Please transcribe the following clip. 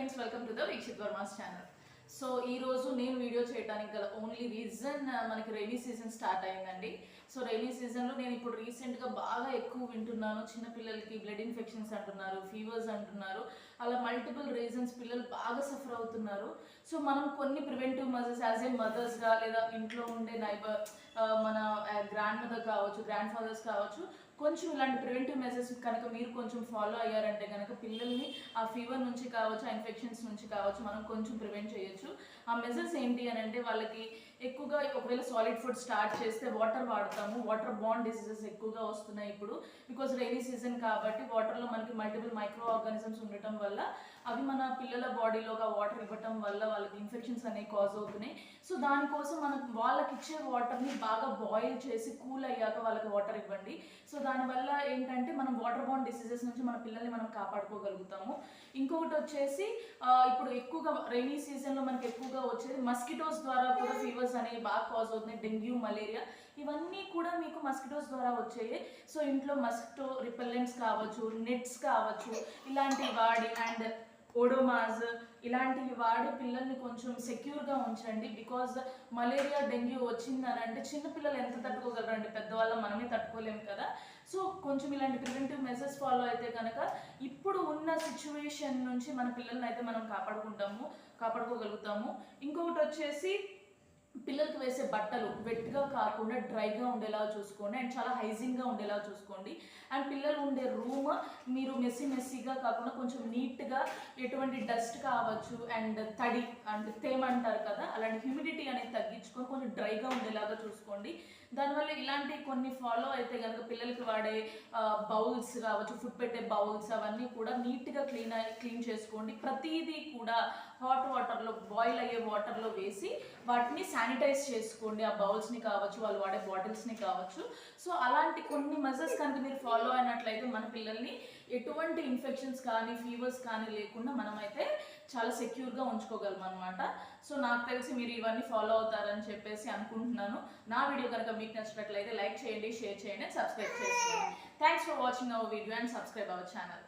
Friends, welcome to the Vikshith Varma's channel. So ఈ రోజు నేను వీడియో చేయడానికి గల ఓన్లీ రీజన్ మనకి రైనీ సీజన్ స్టార్ట్ అయిందండి. సో రైనీ సీజన్లో నేను ఇప్పుడు రీసెంట్గా బాగా ఎక్కువ వింటున్నాను, చిన్నపిల్లలకి బ్లడ్ ఇన్ఫెక్షన్స్ అంటున్నారు, ఫీవర్స్ అంటున్నారు, అలా మల్టిపుల్ రీజన్స్ పిల్లలు బాగా సఫర్ అవుతున్నారు. సో మనం కొన్ని ప్రివెంటివ్ మెజర్స్ యాజ్ ఏ మదర్స్గా లేదా ఇంట్లో ఉండే నైబర్ మన గ్రాండ్ మదర్ కావచ్చు, గ్రాండ్ ఫాదర్స్ కావచ్చు, కొంచెం ఇలాంటి ప్రివెంటివ్ మెజర్స్ కనుక మీరు కొంచెం ఫాలో అయ్యారంటే కనుక పిల్లల్ని ఆ ఫీవర్ నుంచి కావచ్చు, ఆ ఇన్ఫెక్షన్స్ నుంచి కావచ్చు మనం కొంచెం ప్రివెంట్ చేయొచ్చు. ఆ మెజర్స్ ఏంటి అని అంటే, వాళ్ళకి ఎక్కువగా ఒకవేళ సాలిడ్ ఫుడ్ స్టార్ట్ చేస్తే వాటర్ వాడతాము. వాటర్ బాండ్ డిసీజెస్ ఎక్కువగా వస్తున్నాయి ఇప్పుడు, బికాజ్ రైనీ సీజన్ కాబట్టి వాటర్లో మనకి మల్టిపుల్ మైక్రో ఆర్గానిజమ్స్ ఉండటం వల్ల అవి మన పిల్లల బాడీలోగా వాటర్ ఇవ్వటం వల్ల వాళ్ళకి ఇన్ఫెక్షన్స్ అనేవి కాజ్ అవుతున్నాయి. సో దానికోసం మనం వాళ్ళకి ఇచ్చే వాటర్ని బాగా బాయిల్ చేసి కూల్ అయ్యాక వాళ్ళకి వాటర్ ఇవ్వండి. సో దానివల్ల ఏంటంటే మనం వాటర్ బాండ్ డిసీజెస్ నుంచి మన పిల్లల్ని మనం కాపాడుకోగలుగుతాము. ఇంకొకటి వచ్చేసి ఇప్పుడు ఎక్కువగా రైనీ సీజన్లో మనకి ఎక్కువగా వచ్చేది మస్కిటోస్ ద్వారా కూడా ఫీవర్స్ అనేవి బాగా కాజ్ అవుతున్నాయి. డెంగ్యూ, మలేరియా ఇవన్నీ కూడా మీకు మస్కిటోస్ ద్వారా వచ్చాయి. సో ఇంట్లో మస్కిటో రిపెల్లెంట్స్ కావచ్చు, నెట్స్ కావచ్చు, ఇలాంటివి వాడి అండ్ ఓడోమాస్ ఇలాంటివి వాడి పిల్లల్ని కొంచెం సెక్యూర్గా ఉంచండి. బికాజ్ మలేరియా, డెంగ్యూ వచ్చిందని అంటే చిన్నపిల్లలు ఎంత తట్టుకోగలరండి, పెద్దవాళ్ళ మనమే తట్టుకోలేము కదా. సో కొంచెం ఇలాంటి ప్రివెంటివ్ మెజర్స్ ఫాలో అయితే కనుక ఇప్పుడు ఉన్న సిచ్యువేషన్ నుంచి మన పిల్లల్ని అయితే మనం కాపాడుకోగలుగుతాము. ఇంకొకటి వచ్చేసి పిల్లలకి వేసే బట్టలు వెట్గా కాకుండా డ్రైగా ఉండేలా చూసుకోండి అండ్ చాలా హైజీన్గా ఉండేలా చూసుకోండి. అండ్ పిల్లలు ఉండే రూమ్ మీరు మెస్సీగా కాకుండా కొంచెం నీట్గా, ఎటువంటి డస్ట్ కావచ్చు అండ్ తడి అండ్ తేమ అంటారు కదా, అలాంటి హ్యూమిడిటీ అనేది తగ్గించుకొని కొంచెం డ్రైగా ఉండేలాగా చూసుకోండి. దానివల్ల ఇలాంటి కొన్ని ఫాలో అయితే కనుక పిల్లలకి వాడే బౌల్స్ కావచ్చు, ఫుడ్ పెట్టే బౌల్స్ అవన్నీ కూడా నీట్గా క్లీన్ చేసుకోండి. ప్రతిదీ కూడా హాట్ వాటర్లో, బాయిల్ అయ్యే వాటర్లో వేసి వాటిని శానిటైజ్ చేసుకోండి. ఆ బౌల్స్ని కావచ్చు, వాళ్ళు వాడే బాటిల్స్ని కావచ్చు. సో అలాంటి కొన్ని మెజర్స్ కనుక మీరు ఫాలో అయినట్లయితే మన పిల్లల్ని ఎటువంటి ఇన్ఫెక్షన్స్ కానీ, ఫీవర్స్ కానీ లేకుండా మనమైతే చాలా సెక్యూర్గా ఉంచుకోగలం అనమాట. సో నాకు తెలిసి మీరు ఇవన్నీ ఫాలో అవుతారని చెప్పేసి అనుకుంటున్నాను. నా వీడియో కనుక మీకు నచ్చినట్లయితే లైక్ చేయండి, షేర్ చేయండి, సబ్స్క్రైబ్ చేసుకోండి. Thanks for watching our video and subscribe our channel.